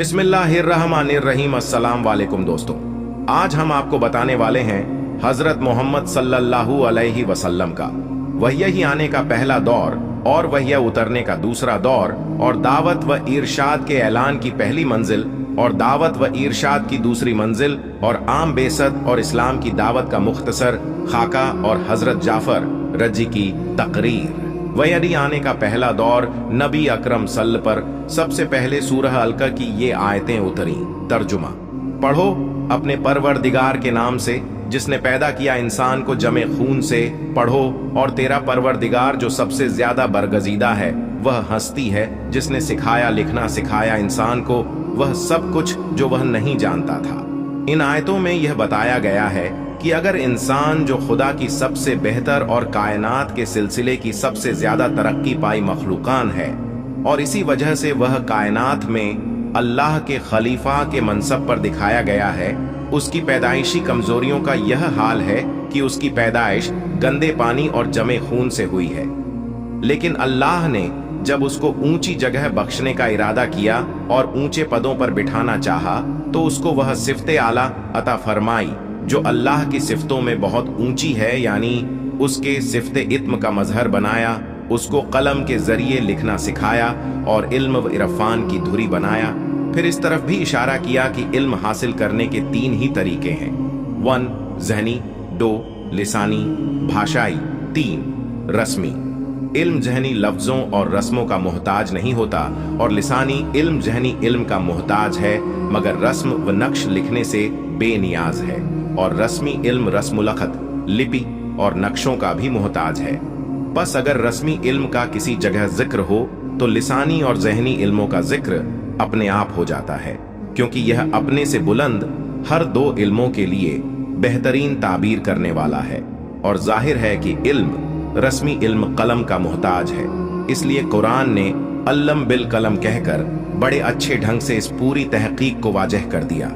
बिस्मिल्लाहिर्रहमानिर्रहीम। अस्सलाम वालेकुम दोस्तों, आज हम आपको बताने वाले हैं हजरत मोहम्मद सल्लल्लाहु अलैहि वसल्लम का वही आने का पहला दौर और वही उतरने का दूसरा दौर, और दावत व इरशाद के ऐलान की पहली मंजिल और दावत व इरशाद की दूसरी मंजिल, और आम बेसत और इस्लाम की दावत का मुख्तसर खाका, और हजरत जाफर रजी की तकरीर। वही आने का पहला दौर नबी अकरम सल्ल पर सबसे पहले सूरह अलका की ये आयतें उतरी। तर्जुमा पढ़ो अपने परवरदिगार के नाम से जिसने पैदा किया इंसान को जमे खून से। पढ़ो और तेरा परवरदिगार जो सबसे ज्यादा बरगजीदा है वह हस्ती है, जिसने सिखाया लिखना सिखाया इंसान को वह सब कुछ जो वह नहीं जानता था। इन आयतों में यह बताया गया है कि अगर इंसान जो खुदा की सबसे बेहतर और कायनात के सिलसिले की सबसे ज्यादा तरक्की पाई मखलूकान है, और इसी वजह से वह कायनात में अल्लाह के खलीफा के मनसब पर दिखाया गया है, उसकी पैदाइशी कमजोरियों का यह हाल है कि उसकी पैदाइश गंदे पानी और जमे खून से हुई है। लेकिन अल्लाह ने जब उसको ऊंची जगह बख्शने का इरादा किया और ऊंचे पदों पर बिठाना चाहा, तो उसको वह सिफ्ते आला अता फरमाई जो अल्लाह की सिफ्तों में बहुत ऊंची है, यानी उसके सिफ्ते इत्म का मजहर बनाया, उसको कलम के जरिए लिखना सिखाया और इल्म व इरफान की धुरी बनाया। फिर इस तरफ भी इशारा किया कि इल्म हासिल करने के तीन ही तरीके हैं, 1 ज़हनी, 2 लिसानी भाषाई, 3 रस्मी। इल्म जहनी लफ्जों और रस्मों का मोहताज नहीं होता, और लिसानी इल्म जहनी इल्म का मोहताज है, मगर रस्म व नक्श लिखने से बेनियाज है, और रस्मी इल्म रस्मुलखत लिपि और नक्शों का भी मोहताज है। बस अगर रस्मी इल्म का किसी जगह जिक्र हो तो लिसानी और जहनी इल्मों का जिक्र अपने आप हो जाता है, क्योंकि यह अपने से बुलंद हर दो इल्मों के लिए बेहतरीन ताबीर करने वाला है। और जाहिर है कि इल्म रस्मी इल्म कलम का मोहताज है, इसलिए कुरान ने अल्लम बिल कलम कहकर बड़े अच्छे ढंग से इस पूरी तहकीक को वाजह कर दिया।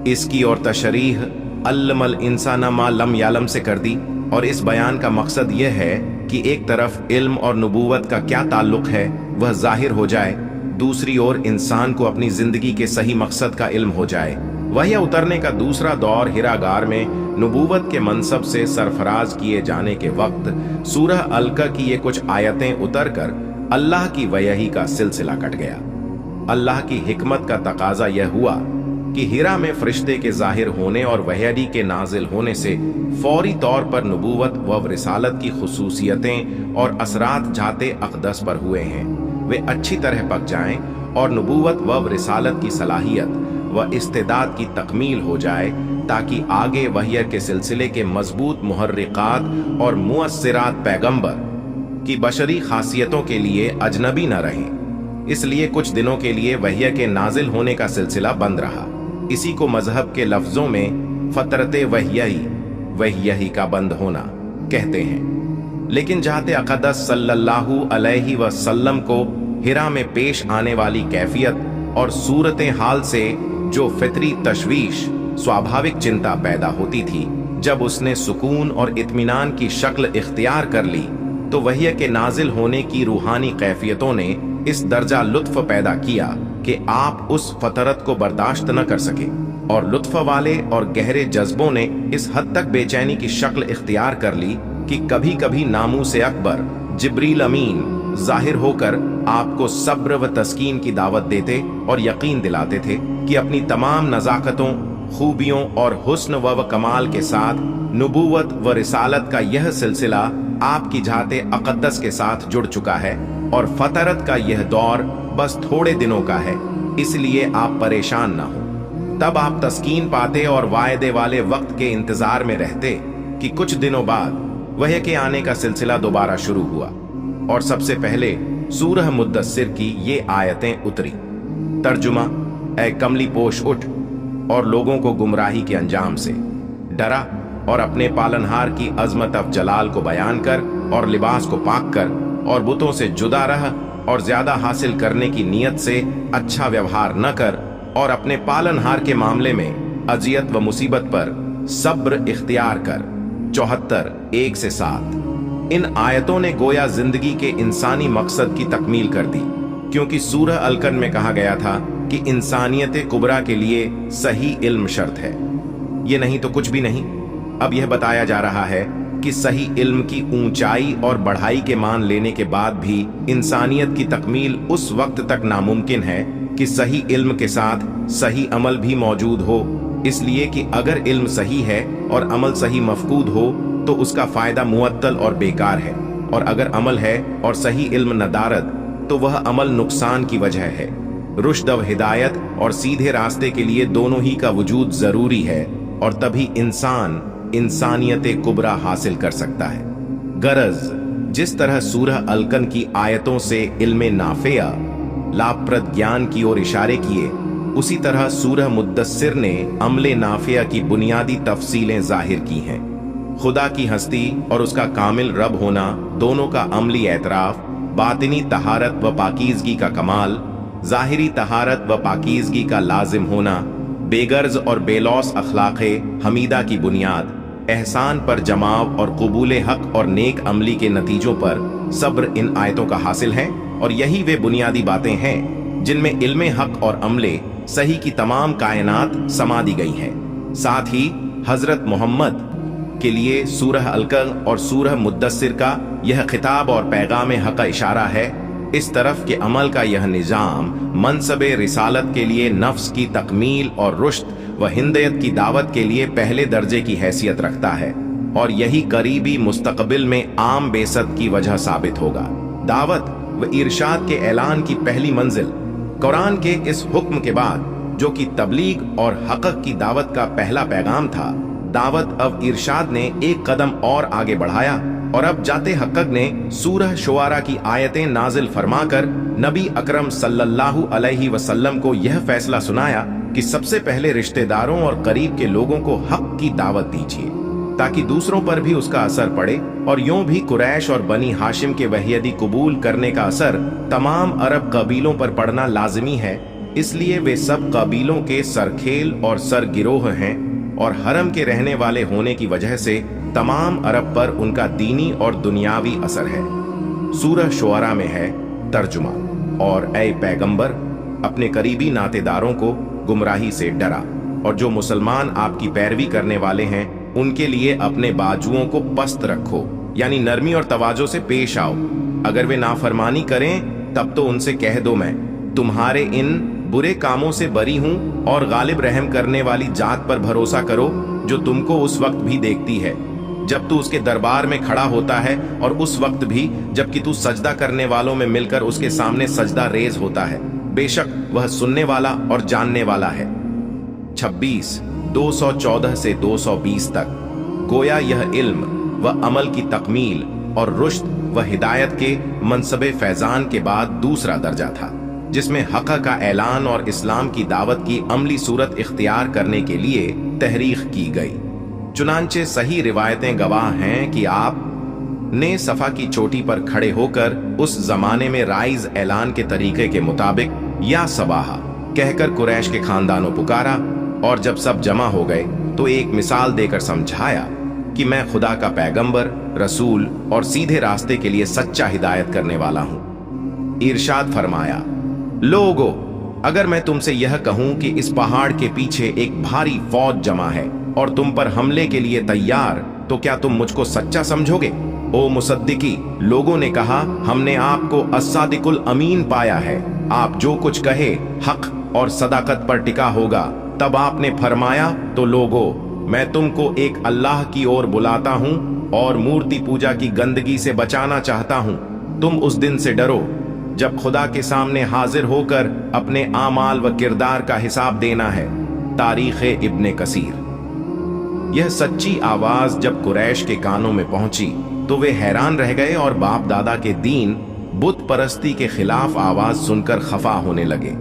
इसकी और तशरीह अल्लमल इंसान मा लम यालम से कर दी, और इस बयान का मकसद यह है कि एक तरफ इल्म और नबूवत का क्या ताल्लुक है वह जाहिर हो जाए, दूसरी ओर इंसान को अपनी जिंदगी के सही मकसद का इल्म हो जाए। वही उतरने का दूसरा दौर हिरागार में नबूवत के मनसब से सरफराज किए जाने के वक्त सूरह अलका की ये कुछ आयतें उतर कर अल्लाह की वही का सिलसिला कट गया। अल्लाह की हिकमत का तकाजा यह हुआ कि हिरा में फरिश्ते के जाहिर होने और वही के नाजिल होने से फौरी तौर पर नबूवत व रिसालत की खुसूसियतें और असरात जाते अक़दस पर हुए हैं, वे अच्छी तरह पक जाएं और नबूवत व रिसालत की सलाहियत व इस्तेदाद की तकमील हो जाए, ताकि आगे वही के सिलसिले के मजबूत मुहर्रिकात और मुअस्सिरात पैगंबर की बशरी खासियतों के लिए अजनबी न रहें। इसलिए कुछ दिनों के लिए वही के नाजिल होने का सिलसिला बंद रहा। इसी को मजहब के लफ्जों में फतरते वही का बंद होना कहते हैं। लेकिन जाते अक़दस सल्लल्लाहु अलैहि वसल्लम को हिरा में पेश आने वाली कैफियत और सूरत हाल से जो फितरी तशवीश स्वाभाविक चिंता पैदा होती थी, जब उसने सुकून और इत्मीनान की शक्ल इख्तियार कर ली, तो वही के नाजिल होने की रूहानी कैफियतों ने इस दर्जा लुत्फ पैदा किया कि आप उस फतरत को बर्दाश्त न कर सके, और लुत्फ वाले और गहरे जज्बों ने इस हद तक बेचैनी की शक्ल इख्तियार कर ली कि कभी कभी नामूसे अकबर जिब्रील अमीन जाहिर होकर आपको सब्र व तस्कीन की दावत देते और यकीन दिलाते थे कि अपनी तमाम नजाकतों, खूबियों और हुस्न व कमाल के साथ नबूवत व रिसालत का यह सिलसिला आपकी जाते अक़दस के साथ जुड़ चुका है, और फतरत का यह दौर बस थोड़े दिनों का है, इसलिए आप परेशान ना हो। तब आप तस्कीन पाते और वायदे वाले वक्त के इंतजार में रहते कि कुछ दिनों बाद वही के आने का सिलसिला दोबारा शुरू हुआ, और सबसे पहले सूरह मुद्दस्सिर की ये आयतें उतरी। तर्जुमा: ऐ कमली पोश उठ और लोगों को गुमराही के अंजाम से डरा, और अपने पालनहार की अजमत अफ जलाल को बयान कर और लिबास को पाक कर, और बुतों से जुदा रह और ज्यादा हासिल करने की नीयत से अच्छा व्यवहार न कर, और अपने पालनहार के मामले में अजियत व मुसीबत पर सब्र इख्तियार कर। 74 1 से 7। इन आयतों ने गोया जिंदगी के इंसानी मकसद की तकमील कर दी, क्योंकि सूरह अलकन में कहा गया था कि इंसानियत कुबरा के लिए सही इल्म शर्त है। ये नहीं तो कुछ भी नहीं। अब यह बताया जा रहा है कि सही इल्म की ऊंचाई और बढ़ाई के मान लेने के बाद भी इंसानियत की तकमील उस वक्त तक नामुमकिन है कि सही इल्म के साथ सही अमल भी मौजूद हो। इसलिए कि अगर इल्म सही है और अमल सही मफकूद हो तो उसका फायदा मुअत्तल और बेकार है, और अगर अमल है और सही इल्म नदारद तो वह अमल नुकसान की वजह है। रुश्द व हिदायत और सीधे रास्ते के लिए दोनों ही का वजूद जरूरी है, और तभी इंसान इंसानियत कुबरा हासिल कर सकता है। गरज जिस तरह सूरह अलकन की आयतों से इल्म नाफिया लाभप्रद ज्ञान की ओर इशारे किए, उसी तरह सूरह मुद्दस्सिर ने अमले नाफिया की बुनियादी तफसीलें जाहिर की हैं। खुदा की हस्ती और उसका कामिल रब होना दोनों का अमली एतराफ, बातिनी तहारत व पाकीज़गी का कमाल, ज़ाहिरी तहारत व पाकीज़गी का लाजिम होना, बेगर्ज और बेलौस अखलाक़े हमीदा की बुनियाद, एहसान पर जमाव और कबूल हक और नेक अमली के नतीजों पर सब्र इन आयतों का हासिल है। और यही वे बुनियादी बातें हैं जिनमें इल्मे हक और अमले सही की तमाम कायनात समा दी गई हैं। साथ ही हजरत मोहम्मद के लिए सूरह अलकन और सूरह मुद्दस्सिर का यह खिताब और पैगाम हक का इशारा है इस तरफ के अमल का यह निजाम मनसबे रिसालत के लिए नफ्स की तकमील और रुश्द व हिंदयत की दावत के लिए पहले दर्जे की हैसियत रखता है, और यही करीबी मुस्तकबिल में आम बेसत की वजह साबित होगा। दावत व इरशाद के ऐलान की पहली मंजिल कुरान के इस हुक्म के बाद, जो कि तबलीग और हक़ की दावत का पहला पैगाम था, दावत अब इरशाद ने एक कदम और आगे बढ़ाया, और अब जाते हक़ ने सूरह शुआरा की आयतें नाजिल फरमाकर नबी अकरम सल्लल्लाहु अलैहि वसल्लम को यह फैसला सुनाया कि सबसे पहले रिश्तेदारों और करीब के लोगों को हक़ की दावत दीजिए, ताकि दूसरों पर भी उसका असर पड़े। और यूं भी कुरैश और बनी हाशिम के वहीदी कबूल करने का असर तमाम अरब कबीलों पर पड़ना लाजिमी है, इसलिए वे सब कबीलों के सरखेल और सरगिरोह हैं, और हरम के रहने वाले होने की वजह से तमाम अरब पर उनका दीनी और दुनियावी असर है। सूरह शुआरा में है तर्जुमा, और ऐ पैगंबर अपने करीबी नातेदारों को गुमराही से डरा, और जो मुसलमान आपकी पैरवी करने वाले हैं उनके लिए अपने बाजुओं को पस्त रखो, यानी नरमी और तवाजो से पेश आओ। अगर वे नाफरमानी करें तब तो उनसे कह दो मैं तुम्हारे इन बुरे कामों से बरी हूं, और गालिब रहम करने वाली जात पर भरोसा करो जो तुमको उस वक्त भी देखती है जब तू उसके दरबार में खड़ा होता है, और उस वक्त भी जबकि तू सजदा करने वालों में मिलकर उसके सामने सजदा रेज होता है। बेशक वह सुनने वाला और जानने वाला है। 26 214 से 220 तक गोया यह इल्म व अमल की तकमील और रुश्द व हिदायत के मनसबे फैजान के बाद दूसरा दर्जा था, जिसमें हक़ का ऐलान और इस्लाम की दावत की अमली सूरत इख्तियार करने के लिए तहरीक की गई। चुनांचे सही रिवायतें गवाह हैं कि आप ने सफा की चोटी पर खड़े होकर उस जमाने में राइज ऐलान के तरीके के मुताबिक या सबाहा कहकर कुरैश के खानदानों पुकारा, और जब सब जमा हो गए तो एक मिसाल देकर समझाया कि मैं खुदा का पैगंबर, रसूल और सीधे रास्ते के लिए सच्चा हिदायत करने वाला हूं। इरशाद फरमाया, लोगो अगर मैं तुमसे यह कहूं कि इस पहाड़ के पीछे एक भारी फौज जमा है और तुम पर हमले के लिए तैयार, तो क्या तुम मुझको सच्चा समझोगे? ओ मुसद्दिकी, लोगों ने कहा हमने आपको अस्सादिकुल अमीन पाया है, आप जो कुछ कहे हक और सदाकत पर टिका होगा। तब आपने फरमाया, तो लोगो मैं तुमको एक अल्लाह की ओर बुलाता हूं और मूर्ति पूजा की गंदगी से बचाना चाहता हूं। तुम उस दिन से डरो जब खुदा के सामने हाजिर होकर अपने आमाल व किरदार का हिसाब देना है। तारीख इब्ने कसीर। यह सच्ची आवाज जब कुरैश के कानों में पहुंची तो वे हैरान रह गए और बाप दादा के दीन बुत परस्ती के खिलाफ आवाज सुनकर खफा होने लगे।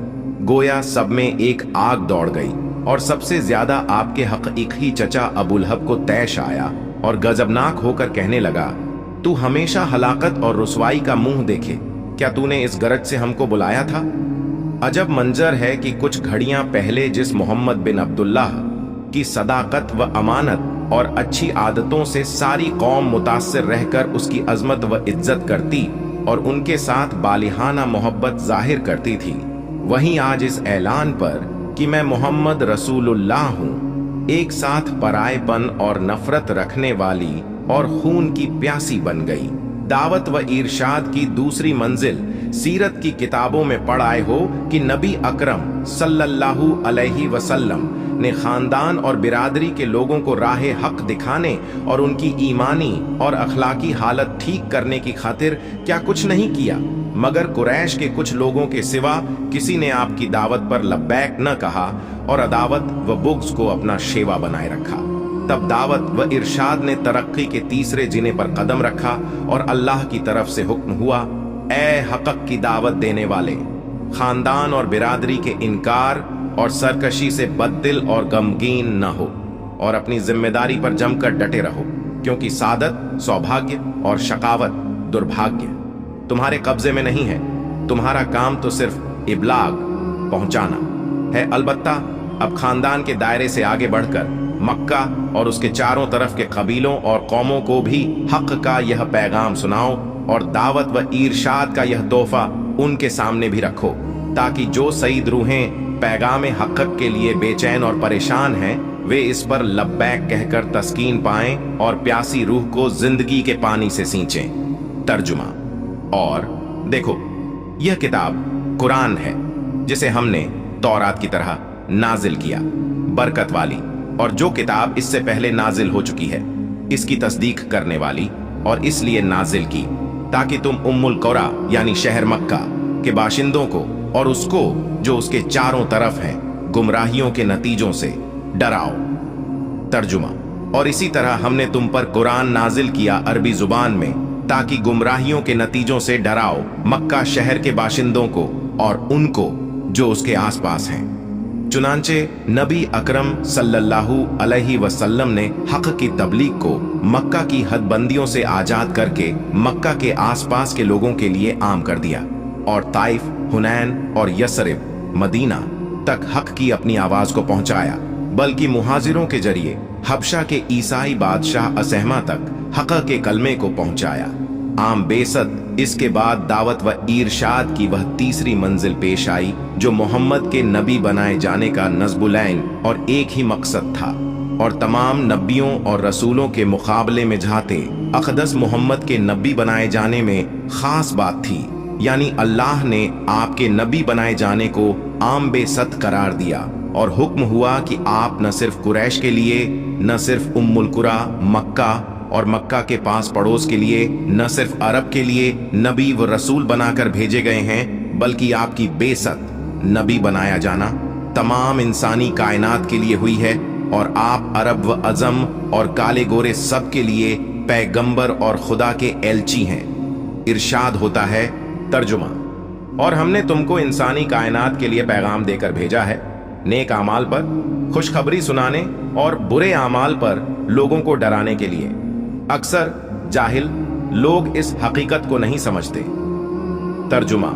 गोया सब में एक आग दौड़ गई और सबसे ज्यादा आपके हकीकी चचा अबुलहब को तैश आया और गजबनाक होकर कहने लगा, तू हमेशा हलाकत और रुसवाई का मुंह देखे, क्या तूने इस गरज से हमको बुलाया था? अजब मंजर है कि कुछ घड़ियां पहले जिस मोहम्मद बिन अब्दुल्लाह की सदाकत व अमानत और अच्छी आदतों से सारी कौम मुतासिर रहकर उसकी अजमत व इज्जत करती और उनके साथ बालिहाना मोहब्बत जाहिर करती थी, वहीं आज इस ऐलान पर कि मैं मोहम्मद रसूलुल्लाह हूं, एक साथ परायेपन और नफरत रखने वाली और खून की प्यासी बन गई। दावत व इरशाद की दूसरी मंजिल सीरत की किताबों में पढ़ आए हो कि नबी अकरम सल्लल्लाहु अलैहि वसल्लम ने खानदान और बिरादरी के लोगों को राह हक दिखाने और उनकी ईमानी और अखलाकी हालत ठीक करने की खातिर क्या कुछ नहीं किया, मगर कुरैश के कुछ लोगों के सिवा किसी ने आपकी दावत पर लब्बैक न कहा और अदावत व बुग़्ज़ को अपना शेवा बनाए रखा। तब दावत व इरशाद ने तरक्की के तीसरे जिने पर कदम रखा और अल्लाह की तरफ से हुक्म हुआ, ए हक़ की दावत देने वाले, खानदान और बिरादरी के इनकार और सरकशी से बददिल और गमगीन न हो और अपनी जिम्मेदारी पर जमकर डटे रहो, क्योंकि सादत सौभाग्य और शकावत दुर्भाग्य तुम्हारे कब्जे में नहीं है। तुम्हारा काम तो सिर्फ इब्लाग पहुंचाना है। अलबत्ता अब खानदान के दायरे से आगे बढ़कर मक्का और उसके चारों तरफ के कबीलों और कौमों को भी हक का यह पैगाम सुनाओ और दावत व इरशाद का यह तोहफा उनके सामने भी रखो, ताकि जो सईद रूहें पैगाम हक के लिए बेचैन और परेशान हैं, वे इस पर लब्बैक कहकर तस्कीन पाएं और प्यासी रूह को जिंदगी के पानी से सींचें। तर्जुमा। और देखो, यह किताब कुरान है जिसे हमने तौरात की तरह नाजिल किया, बरकत वाली, और जो किताब इससे पहले नाजिल हो चुकी है इसकी तस्दीक करने वाली, और इसलिए नाजिल की ताकि तुम उम्मुल कुरा यानी शहर मक्का के बाशिंदों को और उसको जो उसके चारों तरफ है गुमराहियों के नतीजों से डराओ। तर्जुमा। और इसी तरह हमने तुम पर कुरान नाजिल किया अरबी जुबान में ताकि गुमराहियों के नतीजों से डराओ मक्का शहर के बाशिंदों को और उनको जो उसके आसपास हैं। चुनांचे नबी अकरम सल्लल्लाहु अलैहि वसल्लम ने हक की तबलीग को मक्का की हदबंदियों से आजाद करके मक्का के आसपास के लोगों के लिए आम कर दिया और ताइफ, हुनैन और यसरिब, मदीना तक हक की अपनी आवाज को पहुंचाया, बल्कि मुहाजिरों के जरिए हबशा के ईसाई बादशाह असहमा तक हक के कलमे को पहुंचाया। आम बेसत इसके बाद दावत व इरशाद की वह तीसरी मंजिल पेश आई जो मोहम्मद के नबी बनाए जाने का नज़्बुलैन और एक ही मकसद था, और तमाम नबियों और रसूलों के मुकाबले में जाते अक़दस मोहम्मद के नबी बनाए जाने में खास बात थी, यानी अल्लाह ने आपके नबी बनाए जाने को आम बेसत करार दिया और हुक्म हुआ कि आप न सिर्फ कुरैश के लिए, न सिर्फ उम्मुल कुरा मक्का और मक्का के पास पड़ोस के लिए, न सिर्फ अरब के लिए नबी व रसूल बनाकर भेजे गए हैं, बल्कि आपकी बेसत नबी बनाया जाना तमाम इंसानी कायनात के लिए हुई है, और आप अरब व अजम और काले गोरे सब के लिए पैगंबर और खुदा के एलची हैं। इरशाद होता है। तर्जुमा। और हमने तुमको इंसानी कायनात के लिए पैगाम देकर भेजा है, नेक आमाल पर खुशखबरी सुनाने और बुरे आमाल पर लोगों को डराने के लिए। अक्सर जाहिल लोग इस हकीकत को नहीं समझते। तर्जुमा।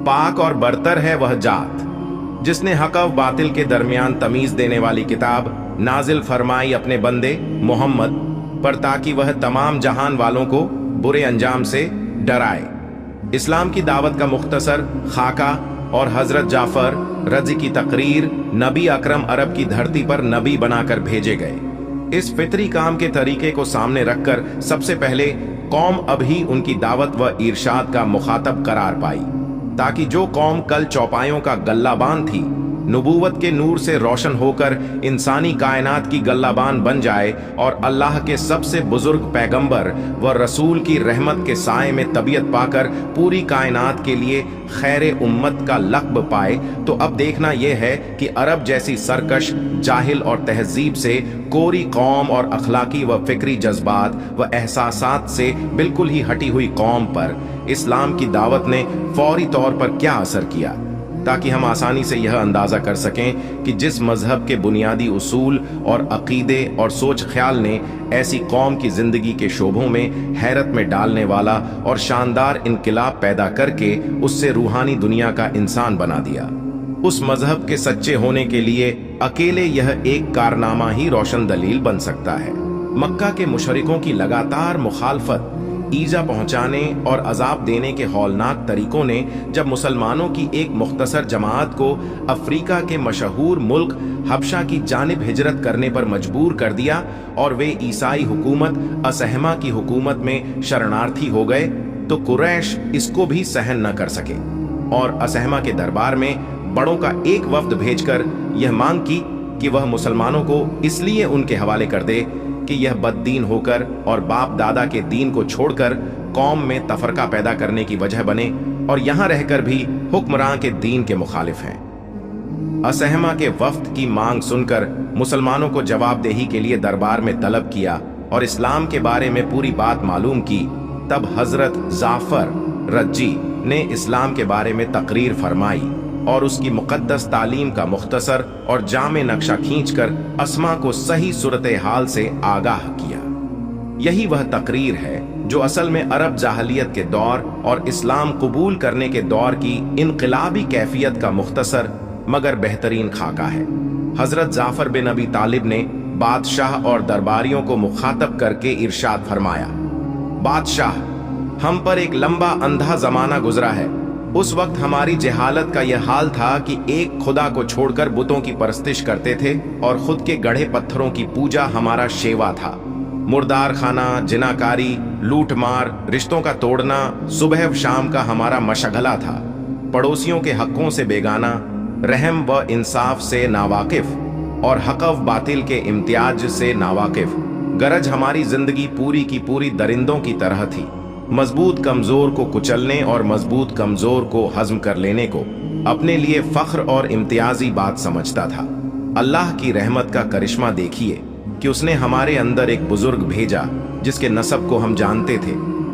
पाक और बरतर है वह जात जिसने हक और बातिल के दरमियान तमीज देने वाली किताब नाजिल फरमाई अपने बंदे मोहम्मद पर, ताकि वह तमाम जहान वालों को बुरे अंजाम से डराए। इस्लाम की दावत का मुख्तसर खाका और हजरत जाफर रज़ी की तकरीर नबी अकरम अरब की धरती पर नबी बनाकर भेजे गए। इस फितरी काम के तरीके को सामने रखकर सबसे पहले कौम अभी उनकी दावत व इरशाद का मुखातब करार पाई, ताकि जो कौम कल चौपायों का गल्लाबान थी, नबूवत के नूर से रोशन होकर इंसानी कायनात की गल्लाबान बन जाए और अल्लाह के सबसे बुजुर्ग पैगंबर व रसूल की रहमत के साए में तबीयत पाकर पूरी कायनात के लिए खैर उम्मत का लक़्ब पाए। तो अब देखना यह है कि अरब जैसी सरकश, जाहिल और तहजीब से कोरी कौम और अखलाकी व फिक्री जज्बात व एहसासात से बिल्कुल ही हटी हुई कौम पर इस्लाम की दावत ने फौरी तौर पर क्या असर किया, ताकि हम आसानी से यह अंदाजा कर सकें कि जिस मजहब के बुनियादी उसूल और अकीदे और सोच ख्याल ने ऐसी कौम की जिंदगी के शोबों में हैरत में डालने वाला और शानदार इनकलाब पैदा करके उससे रूहानी दुनिया का इंसान बना दिया, उस मजहब के सच्चे होने के लिए अकेले यह एक कारनामा ही रोशन दलील बन सकता है। मक्का के मुशरिकों की लगातार मुखालफत ईजा पहुंचाने और अजाब देने के हौलनाक तरीकों ने जब मुसलमानों की एक मुख्तसर जमात को अफ्रीका के मशहूर मुल्क हबशा की जानिब हिजरत करने पर मजबूर कर दिया और वे ईसाई हुकूमत असहमा की हुकूमत में शरणार्थी हो गए, तो कुरैश इसको भी सहन न कर सके और असहमा के दरबार में बड़ों का एक वफ्द भेजकर यह मांग की कि वह मुसलमानों को इसलिए उनके हवाले कर दे कि यह बददीन होकर और बाप दादा के दीन को छोड़कर कौम में तफरका पैदा करने की वजह बने और यहां रहकर भी हुक्मरान के दीन के मुखालिफ हैं। असहमा के वफ्द की मांग सुनकर मुसलमानों को जवाबदेही के लिए दरबार में तलब किया और इस्लाम के बारे में पूरी बात मालूम की। तब हजरत जाफर रज्जी ने इस्लाम के बारे में तकरीर फरमाई और उसकी मुकद्दस तालीम का मुख्तसर और जामे नक्शा खींचकर अस्मा को सही सूरत हाल से आगाह किया। यही वह तकरीर है जो असल में अरब जाहलियत के दौर और इस्लाम कबूल करने के दौर की इनकलाबी कैफियत का मुख्तसर मगर बेहतरीन खाका है। हजरत जाफर बिन अबी तालिब ने बादशाह और दरबारियों को मुखातब करके इरशाद फरमाया, बादशाह, हम पर एक लंबा अंधा जमाना गुजरा है। उस वक्त हमारी जहालत का यह हाल था कि एक खुदा को छोड़कर बुतों की परस्तिश करते थे और खुद के गढ़े पत्थरों की पूजा हमारा शेवा था। मुर्दार खाना, जिनाकारी, लूटमार, रिश्तों का तोड़ना सुबह शाम का हमारा मशगला था। पड़ोसियों के हकों से बेगाना, रहम व इंसाफ से नावाकिफ और हक़ बातिल के इम्तियाज से नावाकिफ। गरज हमारी जिंदगी पूरी की पूरी दरिंदों की तरह थी। मजबूत कमजोर को कुचलने और मजबूत कमजोर को हजम कर लेने को अपने लिए फख्र और इम्तियाजी बात समझता था। अल्लाह की रहमत का करिश्मा देखिए कि उसने हमारे अंदर एक बुजुर्ग भेजा जिसके नसब को हम जानते थे,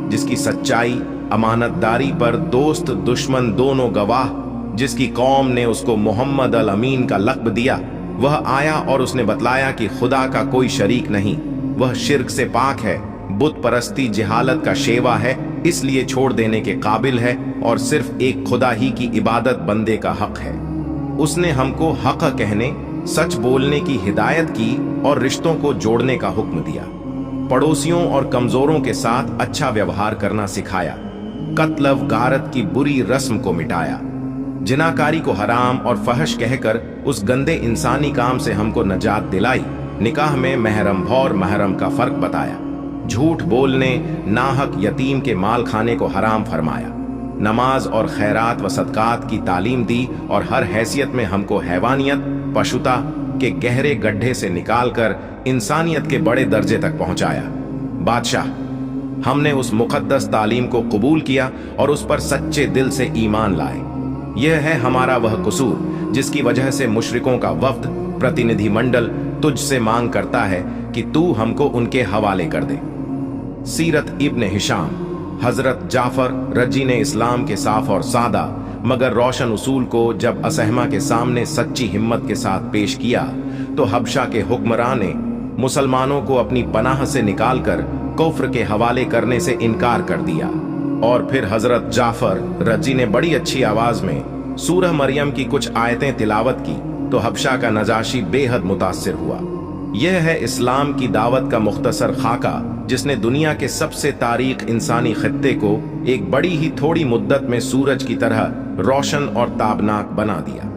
जिसकी सच्चाई अमानतदारी पर दोस्त दुश्मन दोनों गवाह, जिसकी कौम ने उसको मोहम्मद अल अमीन का लक़्ब दिया। वह आया और उसने बतलाया कि खुदा का कोई शरीक नहीं, वह शिर्क से पाक है, बुत परस्ती जहालत का शेवा है, इसलिए छोड़ देने के काबिल है और सिर्फ एक खुदा ही की इबादत बंदे का हक है। उसने हमको हक कहने, सच बोलने की हिदायत की और रिश्तों को जोड़ने का हुक्म दिया। पड़ोसियों और कमजोरों के साथ अच्छा व्यवहार करना सिखाया। कत्ल गारत की बुरी रस्म को मिटाया। जिनाकारी को हराम और फहश कहकर उस गंदे इंसानी काम से हमको नजात दिलाई। निकाह में महरम और महरम का फर्क बताया। झूठ बोलने, नाहक यतीम के माल खाने को हराम फरमाया। नमाज और खैरात व सदकात की तालीम दी और हर हैसियत में हमको हैवानियत, पशुता के गहरे गड्ढे से निकालकर इंसानियत के बड़े दर्जे तक पहुंचाया। बादशाह, हमने उस मुकद्दस तालीम को कबूल किया और उस पर सच्चे दिल से ईमान लाए। यह है हमारा वह कसूर जिसकी वजह से मुशरिकों का वफ्द प्रतिनिधि मंडल तुझसे मांग करता है कि तू हमको उनके हवाले कर दे। सीरत इब्ने हिशाम। हजरत जाफर रजी ने इस्लाम के साफ और सादा मगर रोशन उसूल को जब असहमा के सामने सच्ची हिम्मत के साथ पेश किया तो हबशा के हुक्मरान ने मुसलमानों को अपनी पनाह से निकालकर कुफ्र के हवाले करने से इनकार कर दिया। और फिर हजरत जाफर रजी ने बड़ी अच्छी आवाज में सूरह मरियम की कुछ आयतें तिलावत की तो हबशा का नजाशी बेहद मुतासिर हुआ। यह है इस्लाम की दावत का मुख्तसर खाका जिसने दुनिया के सबसे तारीख इंसानी खित्ते को एक बड़ी ही थोड़ी मुद्दत में सूरज की तरह रोशन और ताबनाक बना दिया।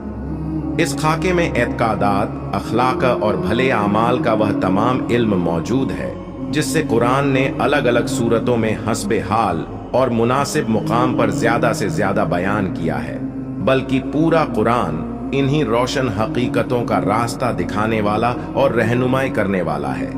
इस खाके में एतकादात, अखलाक और भले आमाल का वह तमाम इल्म मौजूद है जिससे कुरान ने अलग अलग सूरतों में हस्बे हाल और मुनासिब मुकाम पर ज्यादा से ज्यादा बयान किया है। बल्कि पूरा कुरान इन्हीं रोशन हकीकतों का रास्ता दिखाने वाला और रहनुमाई करने वाला है।